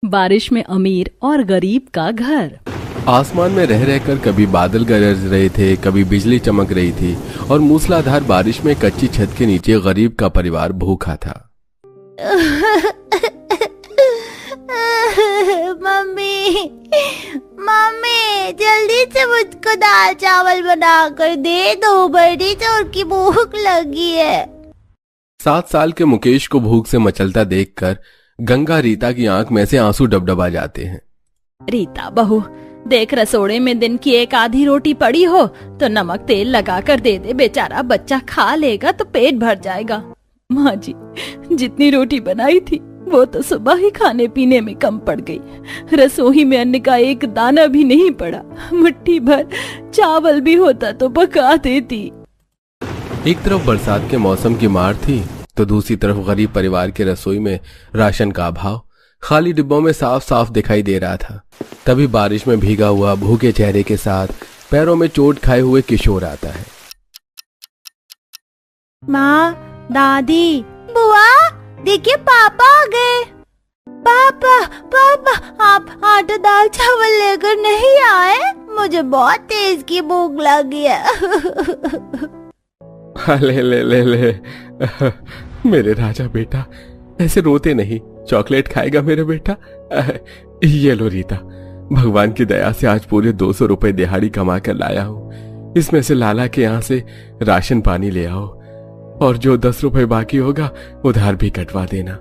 बारिश में अमीर और गरीब का घर। आसमान में रह रहकर कभी बादल गरज रहे थे, कभी बिजली चमक रही थी और मूसलाधार बारिश में कच्ची छत के नीचे गरीब का परिवार भूखा था। मम्मी मम्मी जल्दी से मुझको दाल चावल बना कर दे दो, बड़ी जोर की भूख लगी है। 7 साल के मुकेश को भूख से मचलता देखकर गंगा रीता की आंख में से आंसू डबडबा जाते हैं। रीता बहू, देख रसोड़े में दिन की एक आधी रोटी पड़ी हो तो नमक तेल लगा कर दे दे, बेचारा बच्चा खा लेगा तो पेट भर जाएगा। माँ जी, जितनी रोटी बनाई थी वो तो सुबह ही खाने पीने में कम पड़ गई। रसोई में अन्न का एक दाना भी नहीं पड़ा। मुट्ठी भर चावल भी होता तो पका देती। एक तरफ बरसात के मौसम की मार थी तो दूसरी तरफ गरीब परिवार के रसोई में राशन का अभाव खाली डिब्बों में साफ साफ दिखाई दे रहा था। तभी बारिश में भीगा हुआ भूखे चेहरे के साथ पैरों में चोट खाए हुए किशोर आता है। माँ, दादी, बुआ, देखिए पापा आ गए। पापा पापा, आप आटा दाल चावल लेकर नहीं आए? मुझे बहुत तेज की भूख लगी है। ले ले ले ले मेरे राजा बेटा, ऐसे रोते नहीं। चॉकलेट खाएगा मेरा बेटा? ये लो रीता, भगवान की दया से आज पूरे 200 रुपए दिहाड़ी कमा कर लाया हूँ। इसमें से लाला के यहाँ से राशन पानी ले आओ और जो 10 रुपए बाकी होगा उधार भी कटवा देना।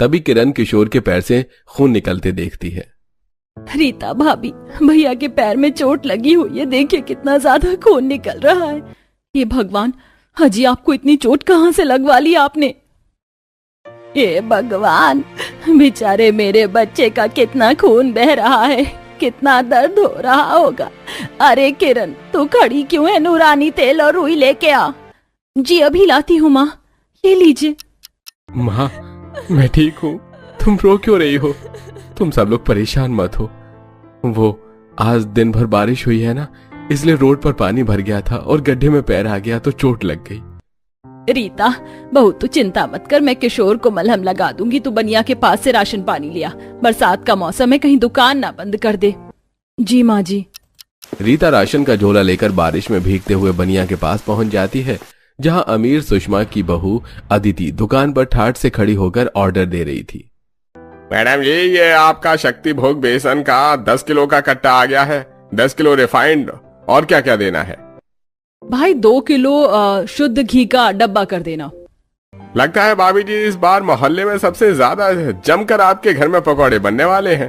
तभी किरण किशोर के पैर से खून निकलते देखती है। रीता भाभी, भैया के पैर में चोट लगी हुई है, देखिए कितना ज्यादा खून निकल रहा है। ये भगवान, हाजी आपको इतनी चोट कहाँ से लगवा ली आपने? ये भगवान, बेचारे मेरे बच्चे का कितना खून बह रहा है, कितना दर्द हो रहा होगा। अरे किरण, तू खड़ी क्यों है? नूरानी तेल और रुई लेके आ। जी अभी लाती हूँ माँ, ये लीजिए। माँ, मैं ठीक हूँ, तुम रो क्यों रही हो? तुम सब लोग परेशान मत हो। वो आज दिन भर बारिश हुई है ना, इसलिए रोड पर पानी भर गया था और गड्ढे में पैर आ गया तो चोट लग गई। रीता बहू, तू चिंता मत कर, मैं किशोर को मलहम लगा दूंगी। तू बनिया के पास से राशन पानी लिया, बरसात का मौसम है, कहीं दुकान ना बंद कर दे। जी माँ जी। रीता राशन का झोला लेकर बारिश में भीगते हुए बनिया के पास पहुंच जाती है, जहां अमीर सुषमा की बहू अदिति दुकान पर ठाठ से खड़ी होकर ऑर्डर दे रही थी। मैडम जी, ये आपका शक्ति भोग बेसन का 10 किलो का कट्टा आ गया है। 10 किलो रिफाइंड और क्या क्या देना है? भाई 2 किलो शुद्ध घी का डब्बा कर देना। लगता है भाभी जी इस बार मोहल्ले में सबसे ज्यादा जमकर आपके घर में पकौड़े बनने वाले हैं।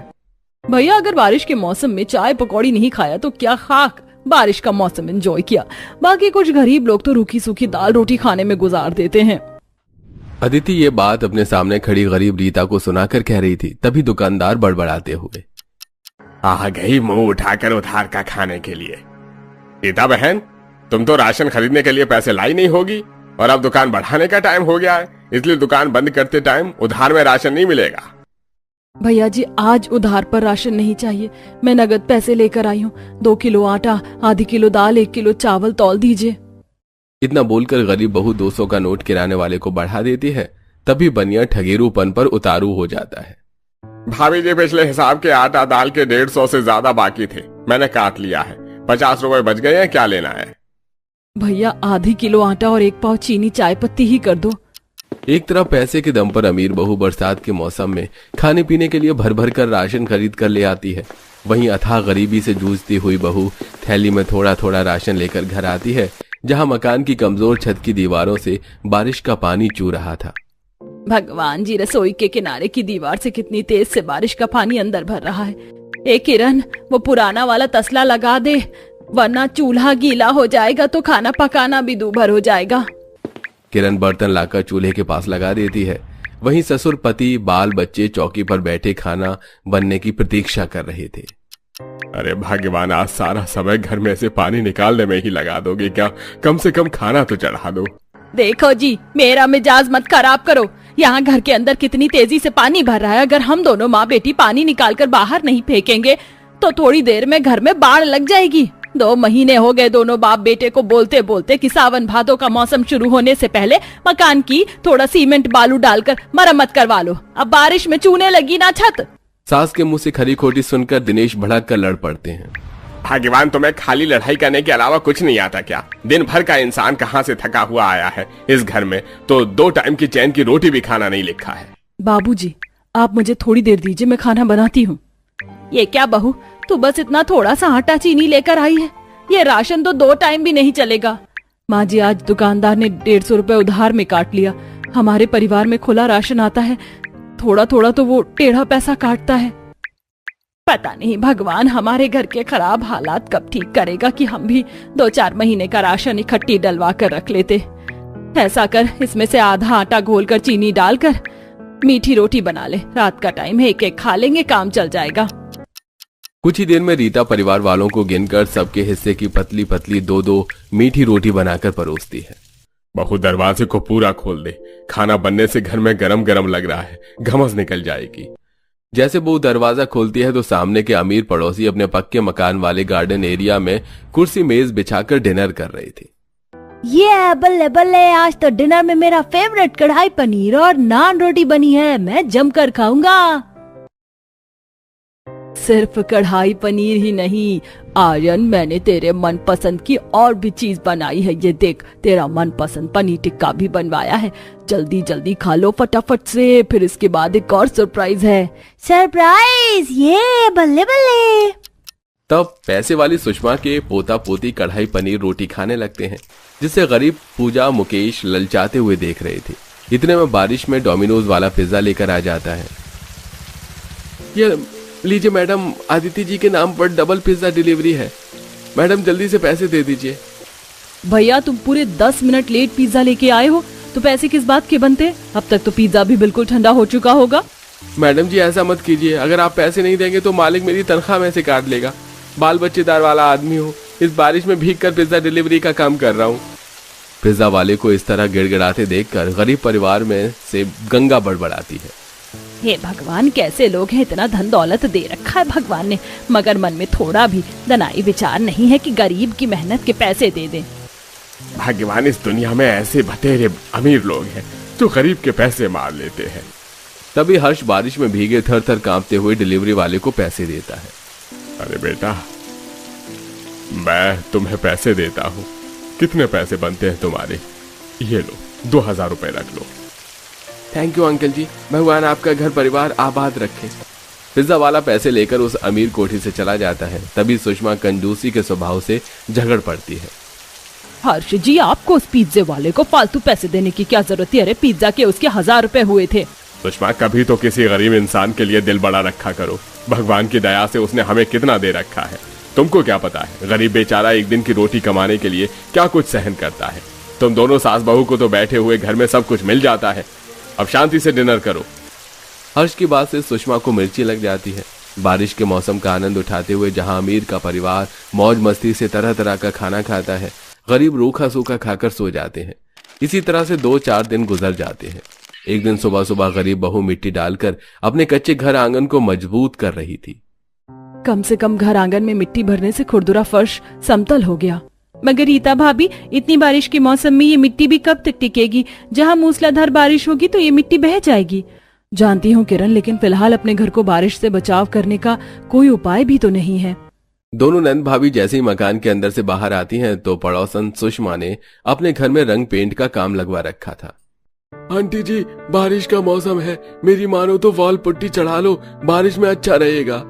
भैया, अगर बारिश के मौसम में चाय पकौड़ी नहीं खाया तो क्या खाक बारिश का मौसम एंजॉय किया। बाकी कुछ गरीब लोग तो रूखी सूखी दाल रोटी खाने में गुजार देते हैं। अदिति ये बात अपने सामने खड़ी गरीब रीता को सुनाकर कह रही थी। तभी दुकानदार बड़बड़ाते हुए आ गई मुंह उठाकर उधार का खाने के लिए। रीता बहन, तुम तो राशन खरीदने के लिए पैसे लाई नहीं होगी और अब दुकान बढ़ाने का टाइम हो गया है, इसलिए दुकान बंद करते टाइम उधार में राशन नहीं मिलेगा। भैया जी, आज उधार पर राशन नहीं चाहिए, मैं नगद पैसे लेकर आई हूँ। 2 किलो आटा, आधी किलो दाल, 1 किलो चावल तौल दीजिए। इतना बोलकर गरीब बहू 200 का नोट किराने वाले को बढ़ा देती है। तभी बनिया ठगेरूपन पर उतारू हो जाता है। भाभी जी, पिछले हिसाब के आटा दाल के 150 से ज्यादा बाकी थे, मैंने काट लिया है। 50 रुपए बच गए हैं, क्या लेना है? भैया, आधी किलो आटा और 1 पाव चीनी चाय पत्ती ही कर दो। एक तरफ पैसे के दम पर अमीर बहू बरसात के मौसम में खाने पीने के लिए भर भर कर राशन खरीद कर ले आती है, वहीं अथाह गरीबी से जूझती हुई बहू थैली में थोड़ा थोड़ा राशन लेकर घर आती है, जहां मकान की कमजोर छत की दीवारों से बारिश का पानी चू रहा था। भगवान जी, रसोई के किनारे की दीवार से कितनी तेज से बारिश का पानी अंदर भर रहा है। ए किरण, वो पुराना वाला तसला लगा दे, वरना चूल्हा गीला हो जाएगा तो खाना पकाना भी दूभर हो जाएगा। किरण बर्तन लाकर चूल्हे के पास लगा देती है। वहीं ससुर पति बाल बच्चे चौकी पर बैठे खाना बनने की प्रतीक्षा कर रहे थे। अरे भगवान, आज सारा समय घर में से पानी निकालने में ही लगा दोगे क्या? कम से कम खाना तो चढ़ा दो। देखो जी, मेरा मिजाज मत खराब करो। यहाँ घर के अंदर कितनी तेजी से पानी भर रहा है। अगर हम दोनों माँ बेटी पानी निकालकर बाहर नहीं फेंकेंगे तो थोड़ी देर में घर में बाढ़ लग जाएगी। 2 महीने हो गए दोनों बाप बेटे को बोलते बोलते कि सावन भादों का मौसम शुरू होने से पहले मकान की थोड़ा सीमेंट बालू डालकर मरम्मत करवा लो। अब बारिश में चूने लगी ना छत। सास के मुंह से खरी खोटी सुनकर दिनेश भड़क कर लड़ पड़ते हैं। भगवान, तुम्हें खाली लड़ाई करने के अलावा कुछ नहीं आता क्या? दिन भर का इंसान कहाँ से थका हुआ आया है इस घर में, तो 2 टाइम की चैन की रोटी भी खाना नहीं लिखा है। बाबूजी, आप मुझे थोड़ी देर दीजिए, मैं खाना बनाती हूँ। ये क्या बहू, तू बस इतना थोड़ा सा आटा चीनी लेकर आई है? ये राशन तो 2 टाइम भी नहीं चलेगा। माँ जी, आज दुकानदार ने 150 रुपए उधार में काट लिया। हमारे परिवार में खुला राशन आता है, थोड़ा थोड़ा तो वो टेढ़ा पैसा काटता है। पता नहीं भगवान हमारे घर के खराब हालात कब ठीक करेगा कि हम भी 2-4 महीने का राशन इकट्ठी डलवा कर रख लेते। ऐसा कर, इसमें से आधा आटा घोलकर चीनी डालकर मीठी रोटी बना ले। रात का टाइम है, एक एक खा लेंगे, काम चल जाएगा। कुछ ही देर में रीता परिवार वालों को गिनकर सबके हिस्से की पतली पतली 2-2 मीठी रोटी बनाकर परोसती है। बहू, दरवाजे को पूरा खोल दे, खाना बनने से घर में गरम गरम लग रहा है, घमस निकल जाएगी। जैसे वो दरवाजा खोलती है तो सामने के अमीर पड़ोसी अपने पक्के मकान वाले गार्डन एरिया में कुर्सी मेज बिछाकर डिनर कर रही थी। ये बल्ले बल्ले, आज तो डिनर में मेरा फेवरेट कढ़ाई पनीर और नान रोटी बनी है, मैं जमकर खाऊंगा। सिर्फ कढ़ाई पनीर ही नहीं आर्यन, मैंने तेरे मनपसंद की और भी चीज बनाई है। ये देख, तेरा मनपसंद पनीर टिक्का भी बनवाया है। जल्दी जल्दी खा लो फटाफट से, फिर इसके बाद एक और सरप्राइज है। सरप्राइज? ये बल्ले बल्ले। तब पैसे वाली सुषमा के पोता पोती कढ़ाई पनीर रोटी खाने लगते हैं, जिसे गरीब पूजा मुकेश ललचाते हुए देख रहे थे। इतने में बारिश में डोमिनोज वाला पिज्जा लेकर आ जाता है। ये लीजिए मैडम, आदित्य जी के नाम पर डबल पिज्जा डिलीवरी है। मैडम जल्दी से पैसे दे दीजिए। भैया, तुम पूरे 10 मिनट लेट पिज्जा लेके आए हो, तो पैसे किस बात के बनते? अब तक तो पिज्जा भी बिल्कुल ठंडा हो चुका होगा। मैडम जी ऐसा मत कीजिए, अगर आप पैसे नहीं देंगे तो मालिक मेरी तनख्वाह में से काट लेगा। बाल बच्चेदार वाला आदमी हूँ, इस बारिश में भीग कर पिज्जा डिलीवरी का काम कर रहा हूँ। पिज्जा वाले को इस तरह गिड़गिड़ाते देखकर गरीब परिवार में से गंगा बड़बड़ाती है। हे भगवान, कैसे लोग हैं, इतना धन दौलत दे रखा है भगवान ने, मगर मन में थोड़ा भी दनाई विचार नहीं है कि गरीब की मेहनत के पैसे दे दें। भगवान, इस दुनिया में ऐसे बतेरे अमीर लोग हैं जो गरीब के पैसे मार लेते हैं। तभी हर्ष बारिश में भीगे थर थर कांपते हुए डिलीवरी वाले को पैसे देता है। अरे बेटा, मैं तुम्हें पैसे देता हूँ। कितने पैसे बनते हैं तुम्हारे? ये लो, 2000 रुपए रख लो। थैंक यू अंकल जी, भगवान आपका घर परिवार आबाद रखे। पिज्जा वाला पैसे लेकर उस अमीर कोठी से चला जाता है। तभी सुषमा कंजूसी के स्वभाव से झगड़ पड़ती है। हर्ष जी, आपको उस पिज्जे वाले को फालतू पैसे देने की क्या जरूरत है? अरे पिज्जा के उसके 1000 रुपए हुए थे। सुषमा, कभी तो किसी गरीब इंसान के लिए दिल बड़ा रखा करो। भगवान की दया से उसने हमें कितना दे रखा है, तुमको क्या पता है? गरीब बेचारा एक दिन की रोटी कमाने के लिए क्या कुछ सहन करता है। तुम दोनों सास बहू को तो बैठे हुए घर में सब कुछ मिल जाता है। अब शांति से डिनर करो। हर्ष की बात से सुषमा को मिर्ची लग जाती है। बारिश के मौसम का आनंद उठाते हुए जहां अमीर का परिवार मौज मस्ती से तरह तरह का खाना खाता है, गरीब रूखा सूखा खाकर सो जाते हैं। इसी तरह से 2-4 दिन गुजर जाते हैं। एक दिन सुबह सुबह गरीब बहू मिट्टी डालकर अपने कच्चे घर आंगन को मजबूत कर रही थी। कम से कम घर आंगन में मिट्टी भरने से खुरदुरा फर्श समतल हो गया। मगर रीता भाभी, इतनी बारिश के मौसम में ये मिट्टी भी कब तक टिकेगी? जहाँ मूसलाधार बारिश होगी तो ये मिट्टी बह जाएगी। जानती हूँ किरण, लेकिन फिलहाल अपने घर को बारिश से बचाव करने का कोई उपाय भी तो नहीं है। दोनों नंद भाभी जैसे ही मकान के अंदर से बाहर आती हैं तो पड़ोसन सुषमा ने अपने घर में रंग पेंट का काम लगवा रखा था। आंटी जी, बारिश का मौसम है, मेरी मानो तो वॉल पुट्टी चढ़ा लो, बारिश में अच्छा रहेगा।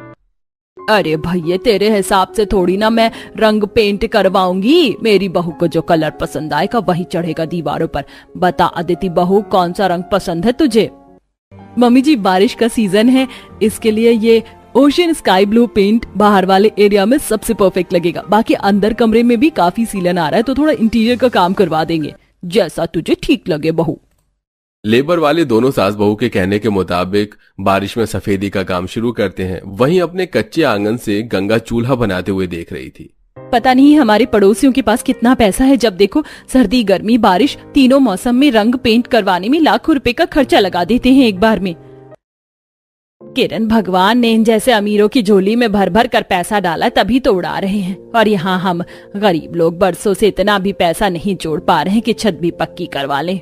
अरे भैया, तेरे हिसाब से थोड़ी ना मैं रंग पेंट करवाऊंगी। मेरी बहू को जो कलर पसंद आएगा वही चढ़ेगा दीवारों पर। बता अदिति बहू, कौन सा रंग पसंद है तुझे? मम्मी जी, बारिश का सीजन है, इसके लिए ये ओशियन स्काई ब्लू पेंट बाहर वाले एरिया में सबसे परफेक्ट लगेगा। बाकी अंदर कमरे में भी काफी सीलन आ रहा है, तो थोड़ा इंटीरियर का काम करवा देंगे, जैसा तुझे ठीक लगे बहू। लेबर वाले दोनों सास बहू के कहने के मुताबिक बारिश में सफेदी का काम शुरू करते हैं। वहीं अपने कच्चे आंगन से गंगा चूल्हा बनाते हुए देख रही थी। पता नहीं हमारे पड़ोसियों के पास कितना पैसा है, जब देखो सर्दी गर्मी बारिश तीनों मौसम में रंग पेंट करवाने में लाखों रुपए का खर्चा लगा देते हैं एक बार में। किरण, भगवान ने इन जैसे अमीरों की झोली में भर भर कर पैसा डाला, तभी तो उड़ा रहे हैं। और यहाँ हम गरीब लोग बरसों से इतना भी पैसा नहीं जोड़ पा रहे हैं कि छत भी पक्की करवा लें।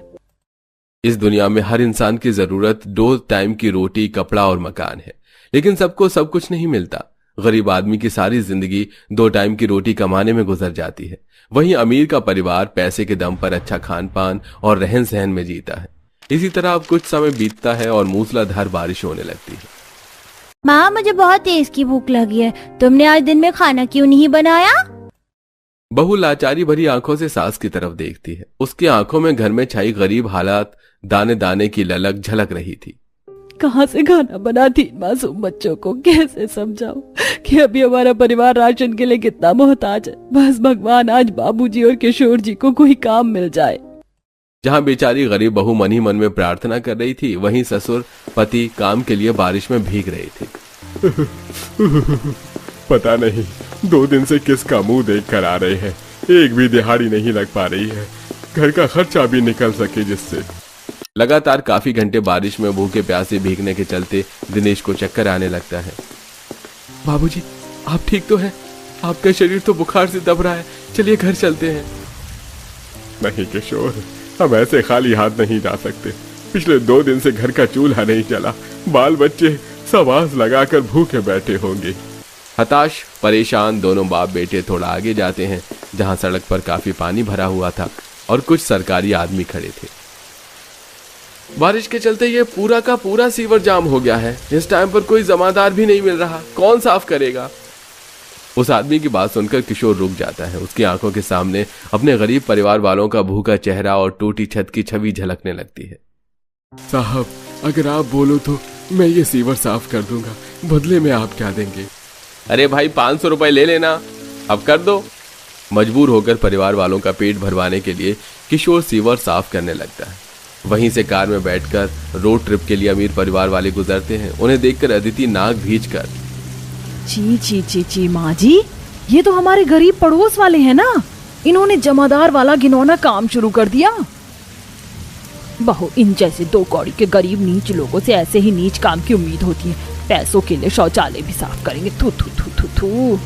इस दुनिया में हर इंसान की जरूरत 2 टाइम की रोटी, कपड़ा और मकान है, लेकिन सबको सब कुछ नहीं मिलता। गरीब आदमी की सारी जिंदगी 2 टाइम की रोटी कमाने में गुजर जाती है, वहीं अमीर का परिवार पैसे के दम पर अच्छा खान पान और रहन सहन में जीता है। इसी तरह अब कुछ समय बीतता है और मूसलाधार बारिश होने लगती है। माँ, मुझे बहुत तेज की भूख लगी है, तुमने आज दिन में खाना क्यों नहीं बनाया? बहू लाचारी भरी आंखों से सास की तरफ देखती है। उसकी आंखों में घर में छाई गरीब हालात, दाने दाने की ललक झलक रही थी। कहाँ से खाना बनाती इन मासूम बच्चों को कैसे समझाऊं कि अभी हमारा परिवार राशन के लिए कितना मोहताज है। बस भगवान आज बाबूजी और किशोर जी को कोई काम मिल जाए। जहाँ बेचारी गरीब बहू मन ही मन में प्रार्थना कर रही थी, वहीं ससुर पति काम के लिए बारिश में भीग रहे थे। पता नहीं 2 दिन से किसका मुंह देख कर आ रहे हैं, एक भी दिहाड़ी नहीं लग पा रही है, घर का खर्चा भी निकल सके जिससे। लगातार काफी घंटे बारिश में भूखे प्यासे भीगने के चलते दिनेश को चक्कर आने लगता है। बाबूजी, आप ठीक तो हैं? आपका शरीर तो बुखार से दब रहा है, चलिए घर चलते हैं। नहीं किशोर, हम ऐसे खाली हाथ नहीं जा सकते। पिछले 2 दिन से घर का चूल्हा नहीं चला, बाल बच्चे सब आस लगाकर भूखे बैठे होंगे। हताश परेशान दोनों बाप बेटे थोड़ा आगे जाते हैं, जहां सड़क पर काफी पानी भरा हुआ था और कुछ सरकारी आदमी खड़े थे। बारिश के चलते ये पूरा का पूरा सीवर जाम हो गया है। इस टाइम पर कोई जमादार भी नहीं मिल रहा, कौन साफ करेगा? उस आदमी की बात सुनकर किशोर रुक जाता है। उसकी आंखों के सामने अपने गरीब परिवार वालों का भूखा चेहरा और टूटी छत की छवि झलकने लगती है। साहब, अगर आप बोलो तो मैं ये सीवर साफ कर दूंगा, बदले में आप क्या देंगे? अरे भाई, 500 रुपए ले लेना, अब कर दो। मजबूर होकर परिवार वालों का पेट भरवाने के लिए किशोर सीवर साफ करने लगता है। वहीं से कार में बैठकर रोड ट्रिप के लिए अमीर परिवार वाले गुजरते हैं। उन्हें देखकर अदिति नाक भींचकर, ची ची ची ची माँ जी, ये तो हमारे गरीब पड़ोस वाले हैं ना, इन्होंने जमादार वाला घिनौना काम शुरू कर दिया। बहू, इन जैसे 2 कौड़ी के गरीब नीच लोगों से ऐसे ही नीच काम की उम्मीद होती है। पैसों के लिए शौचालय भी साफ करेंगे। थू थू थू थू थू।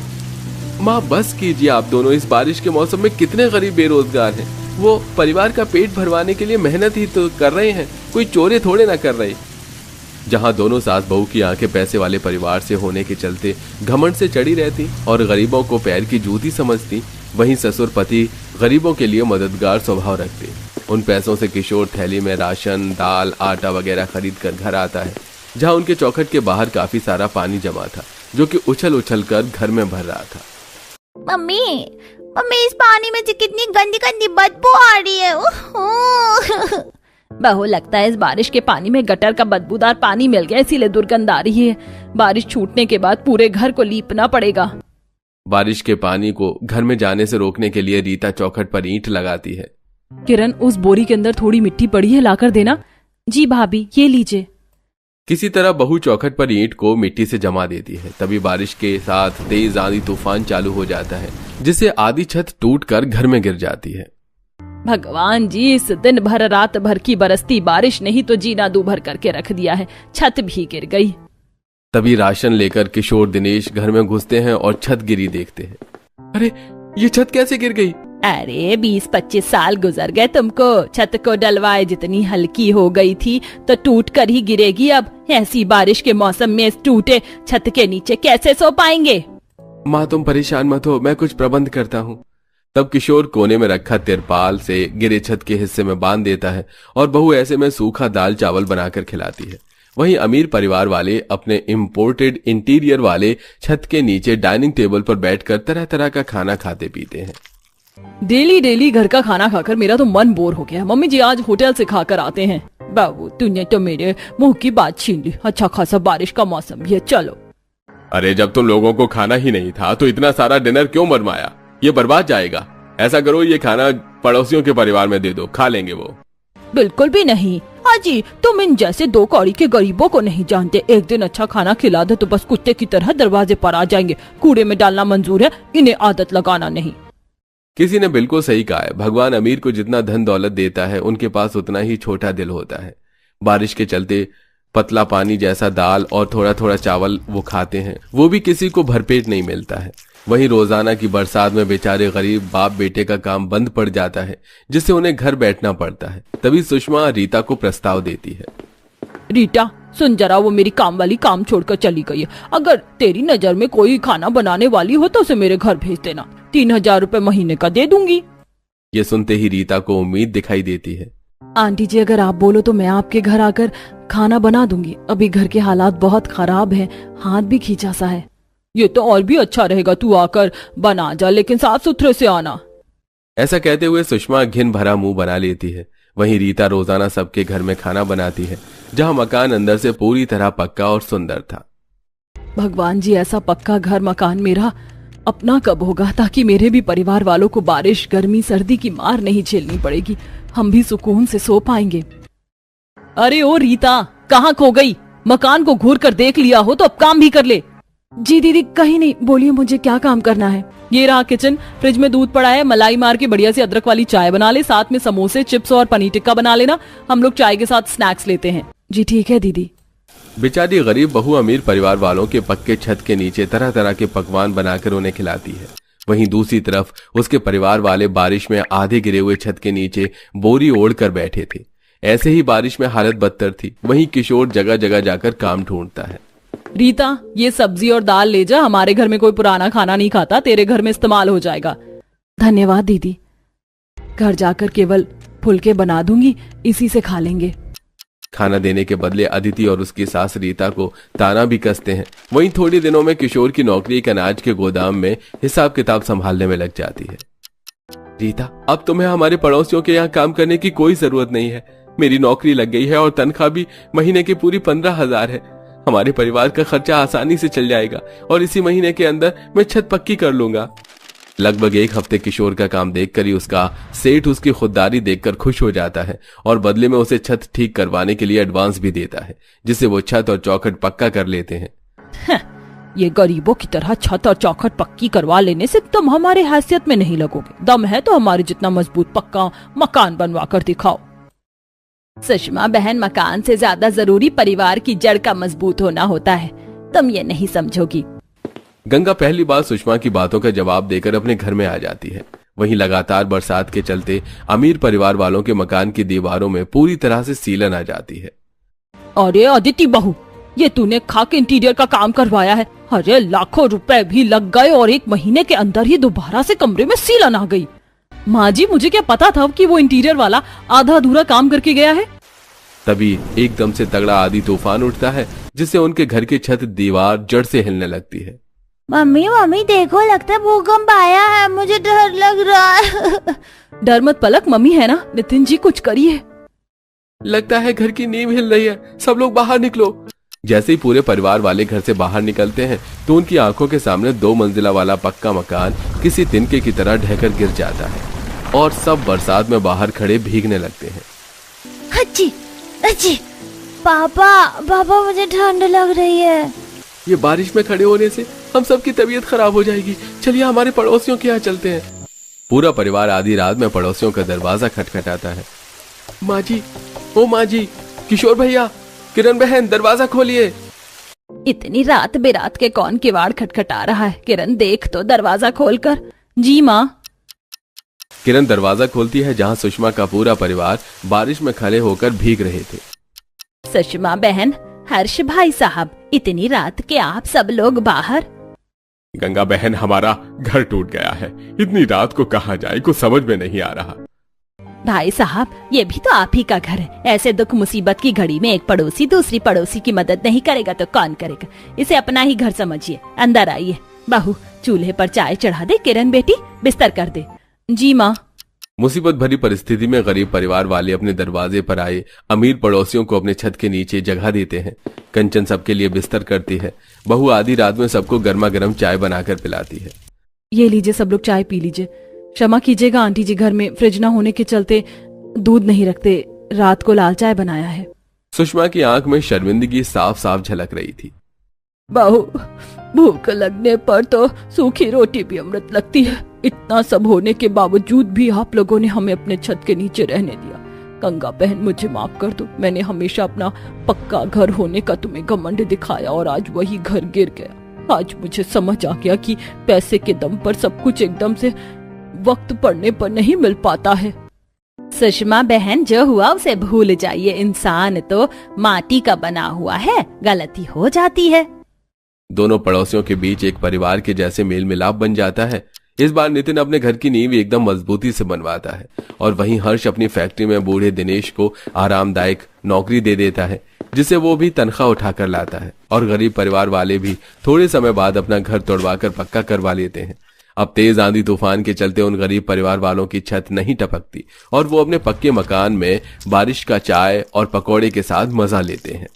माँ बस कीजिए, आप दोनों इस बारिश के मौसम में कितने गरीब बेरोजगार हैं। वो परिवार का पेट भरवाने के लिए मेहनत ही तो कर रहे हैं, कोई चोरी थोड़े ना कर रहे। जहां दोनों सास बहू की आंखें पैसे वाले परिवार से होने के चलते घमंड से चढ़ी रहती और गरीबों को पैर की जूती समझती, वहीं ससुर पति गरीबों के लिए मददगार स्वभाव रखते। उन पैसों से किशोर थैली में राशन, दाल, आटा वगैरह खरीद कर घर आता है, जहां उनके चौखट के बाहर काफी सारा पानी जमा था, जो कि उछल उछल कर घर में भर रहा था। मम्मी, इस पानी में से कितनी गंदी गंदी बदबू आ रही है। बहू, लगता है इस बारिश के पानी में गटर का बदबूदार पानी मिल गया, इसीलिए दुर्गंध आ रही है। बारिश छूटने के बाद पूरे घर को लीपना पड़ेगा। बारिश के पानी को घर में जाने से रोकने के लिए रीता चौखट पर ईंट लगाती है। किरण, उस बोरी के अंदर थोड़ी मिट्टी पड़ी है, लाकर देना। जी भाभी, ये लीजिए। किसी तरह बहू चौखट पर ईंट को मिट्टी से जमा देती है। तभी बारिश के साथ तेज आंधी तूफान चालू हो जाता है, जिससे आधी छत टूटकर घर में गिर जाती है। भगवान जी, इस दिन भर रात भर की बरसती बारिश नहीं तो जीना दूभर करके रख दिया है, छत भी गिर गई। तभी राशन लेकर किशोर दिनेश घर में घुसते हैं और छत गिरी देखते हैं। अरे, ये छत कैसे गिर गई? अरे 20-25 साल गुजर गए तुमको, छत को डलवाए जितनी हल्की हो गई थी तो टूट कर ही गिरेगी। अब ऐसी बारिश के मौसम में इस टूटे छत के नीचे कैसे सो पाएंगे? माँ तुम परेशान मत हो, मैं कुछ प्रबंध करता हूँ। तब किशोर कोने में रखा तिरपाल से गिरे छत के हिस्से में बांध देता है और बहू ऐसे में सूखा दाल चावल बनाकर खिलाती है। वहीं अमीर परिवार वाले अपने इम्पोर्टेड इंटीरियर वाले छत के नीचे डाइनिंग टेबल पर बैठकर तरह तरह का खाना खाते पीते हैं। डेली डेली घर का खाना खाकर मेरा तो मन बोर हो गया। मम्मी जी, आज होटल से खाकर आते हैं। बाबू, तूने तो मेरे मुंह की बात छीन ली। अच्छा खासा बारिश का मौसम भी है, चलो। अरे, जब तुम लोगों को खाना ही नहीं था तो इतना सारा डिनर क्यों बनवाया? ये बर्बाद जाएगा। ऐसा करो, ये खाना पड़ोसियों के परिवार में दे दो, खा लेंगे वो। बिल्कुल भी नहीं। हाजी, तुम इन जैसे 2 कौड़ी के गरीबों को नहीं जानते। एक दिन अच्छा खाना खिला दे तो बस कुत्ते की तरह दरवाजे पर आ जाएंगे। कूड़े में डालना मंजूर है, इन्हें आदत लगाना नहीं। किसी ने बिल्कुल सही कहा है। भगवान अमीर को जितना धन दौलत देता है, उनके पास उतना ही छोटा दिल होता है। बारिश के चलते पतला पानी जैसा दाल और थोड़ा थोड़ा चावल वो खाते हैं, वो भी किसी को भरपेट नहीं मिलता है। वहीं रोजाना की बरसात में बेचारे गरीब बाप बेटे का काम बंद पड़ जाता है, जिससे उन्हें घर बैठना पड़ता है। तभी सुषमा रीता को प्रस्ताव देती है। रीटा, सुन जरा, वो मेरी काम वाली काम छोड़कर चली गई है। अगर तेरी नजर में कोई खाना बनाने वाली हो तो उसे मेरे घर भेज देना। 3,000 रुपए महीने का दे दूंगी। ये सुनते ही रीता को उम्मीद दिखाई देती है। आंटी जी, अगर आप बोलो तो मैं आपके घर आकर खाना बना दूंगी। अभी घर के हालात बहुत खराब हैं, हाथ भी खींचा सा है। ये तो और भी अच्छा रहेगा, तू आकर बना जा, लेकिन साफ सुथरे से आना। ऐसा कहते हुए सुषमा घिन भरा मुंह बना लेती है। वहीं रीता रोजाना सबके घर में खाना बनाती है, जहां मकान अंदर से पूरी तरह पक्का और सुंदर था। भगवान जी, ऐसा पक्का घर मकान मेरा अपना कब होगा, ताकि मेरे भी परिवार वालों को बारिश, गर्मी, सर्दी की मार नहीं झेलनी पड़ेगी। हम भी सुकून से सो पाएंगे। अरे ओ रीता, कहाँ खो गई? मकान को घूर कर देख लिया हो तो अब काम भी कर ले। जी दीदी, कहीं नहीं, बोलिए मुझे क्या काम करना है। ये रहा किचन, फ्रिज में दूध पड़ा है, मलाई मार के बढ़िया सी अदरक वाली चाय बना ले, साथ में समोसे, चिप्स और पनीर टिक्का बना लेना। हम लोग चाय के साथ स्नैक्स लेते हैं। जी ठीक है दीदी। बेचारी गरीब बहू अमीर परिवार वालों के पक्के छत के नीचे तरह तरह के पकवान बनाकर उन्हें खिलाती है। वहीं दूसरी तरफ उसके परिवार वाले बारिश में आधे गिरे हुए छत के नीचे बोरी ओढ़ कर बैठे थे। ऐसे ही बारिश में हालत बदतर थी। वहीं किशोर जगह जगह जाकर काम ढूंढता है। रीता, ये सब्जी और दाल ले जा, हमारे घर में कोई पुराना खाना नहीं खाता, तेरे घर में इस्तेमाल हो जाएगा। धन्यवाद दीदी। घर जाकर केवल फुलके बना दूंगी, इसी से खा लेंगे। खाना देने के बदले अदिति और उसकी सास रीता को ताना भी कसते हैं। वहीं थोड़ी दिनों में किशोर की नौकरी एक अनाज के गोदाम में हिसाब किताब संभालने में लग जाती है। रीता, अब तुम्हें हमारे पड़ोसियों के यहाँ काम करने की कोई जरूरत नहीं है। मेरी नौकरी लग गई है और तनख्वाह भी महीने की पूरी 15,000 है। हमारे परिवार का खर्चा आसानी से चल जाएगा और इसी महीने के अंदर मैं छत पक्की कर लूंगा। लगभग एक हफ्ते किशोर का काम देखकर ही उसका सेठ उसकी खुददारी देखकर खुश हो जाता है और बदले में उसे छत ठीक करवाने के लिए एडवांस भी देता है, जिससे वो छत और चौखट पक्का कर लेते हैं। ये गरीबों की तरह छत और चौखट पक्की करवा लेने से तुम हमारे हैसियत में नहीं लगोगे। दम है तो हमारे जितना मजबूत पक्का मकान बनवा कर दिखाओ। सुषमा बहन, मकान से ज्यादा जरूरी परिवार की जड़ का मजबूत होना होता है, तुम ये नहीं समझोगी। गंगा पहली बार सुषमा की बातों का जवाब देकर अपने घर में आ जाती है। वहीं लगातार बरसात के चलते अमीर परिवार वालों के मकान की दीवारों में पूरी तरह से सीलन आ जाती है। अरे अदिति बहू, ये तूने खा के इंटीरियर का काम करवाया है। अरे लाखों रुपए भी लग गए और 1 महीने के अंदर ही दोबारा से कमरे में सीलन आ गई। माँ जी, मुझे क्या पता था कि वो इंटीरियर वाला आधा अधूरा काम करके गया है। तभी एकदम से तगड़ा आंधी तूफान उठता है, जिससे उनके घर की छत दीवार जड़ से हिलने लगती है। मम्मी मम्मी देखो, लगता है भूकंप आया है, मुझे डर लग रहा है। डर मत पलक, मम्मी है ना। नितिन जी, कुछ करिए। लगता है घर की नींव हिल रही है, सब लोग बाहर निकलो। जैसे ही पूरे परिवार वाले घर से बाहर निकलते हैं तो उनकी आंखों के सामने 2 मंजिला वाला पक्का मकान किसी तिनके की तरह ढहकर गिर जाता है और सब बरसात में बाहर खड़े भीगने लगते हैं। अच्छी अच्छी, पापा मुझे ठंड लग रही है। ये बारिश में खड़े होने से हम सबकी तबीयत खराब हो जाएगी। चलिए हमारे पड़ोसियों के यहाँ चलते हैं। पूरा परिवार आधी रात में पड़ोसियों का दरवाजा खटखटाता है। माँ जी, ओ माँ जी, किशोर भैया, किरण बहन, दरवाजा खोलिए। इतनी रात बेरात के कौन किवाड़ खटखटा रहा है? किरण देख तो दरवाजा खोलकर। जी माँ। किरण दरवाजा खोलती है, जहाँ सुषमा का पूरा परिवार बारिश में खड़े होकर भीग रहे थे। सुषमा बहन, हर्ष भाई साहब, इतनी रात के आप सब लोग बाहर? गंगा बहन, हमारा घर टूट गया है, इतनी रात को कहाँ जाए, कुछ समझ में नहीं आ रहा। भाई साहब, ये भी तो आप ही का घर है। ऐसे दुख मुसीबत की घड़ी में एक पड़ोसी दूसरी पड़ोसी की मदद नहीं करेगा तो कौन करेगा? इसे अपना ही घर समझिए। अंदर आइए। बहू, चूल्हे पर चाय चढ़ा दे। किरण बेटी, बिस्तर कर दे। जी माँ। मुसीबत भरी परिस्थिति में गरीब परिवार वाले अपने दरवाजे पर आए अमीर पड़ोसियों को अपने छत के नीचे जगह देते हैं। कंचन सबके लिए बिस्तर करती है। बहू आधी रात में सबको गर्मा गर्म चाय बनाकर पिलाती है। ये लीजिए, सब लोग चाय पी लीजिए। क्षमा कीजिएगा आंटी जी, घर में फ्रिज न होने के चलते दूध नहीं रखते। रात को लाल चाय बनाया है। सुषमा की आंख में शर्मिंदगी साफ साफ झलक रही थी। बहू, भूख लगने पर तो सूखी रोटी भी अमृत लगती है। इतना सब होने के बावजूद भी आप लोगों ने हमें अपने छत के नीचे रहने दिया। गंगा बहन, मुझे माफ कर दो। मैंने हमेशा अपना पक्का घर होने का तुम्हें घमंड दिखाया और आज वही घर गिर गया। आज मुझे समझ आ गया कि पैसे के दम पर सब कुछ एकदम से वक्त पड़ने पर नहीं मिल पाता है। सुषमा बहन, जो हुआ उसे भूल जाइए। इंसान तो माटी का बना हुआ है, गलती हो जाती है। दोनों पड़ोसियों के बीच एक परिवार के जैसे मेल मिलाप बन जाता है। इस बार नितिन अपने घर की नींव एकदम मजबूती से बनवाता है और वहीं हर्ष अपनी फैक्ट्री में बूढ़े दिनेश को आरामदायक नौकरी दे देता है, जिसे वो भी तनख्वाह उठाकर लाता है। और गरीब परिवार वाले भी थोड़े समय बाद अपना घर तोड़वाकर पक्का करवा लेते हैं। अब तेज आंधी तूफान के चलते उन गरीब परिवार वालों की छत नहीं टपकती और वो अपने पक्के मकान में बारिश का चाय और पकौड़े के साथ मजा लेते हैं।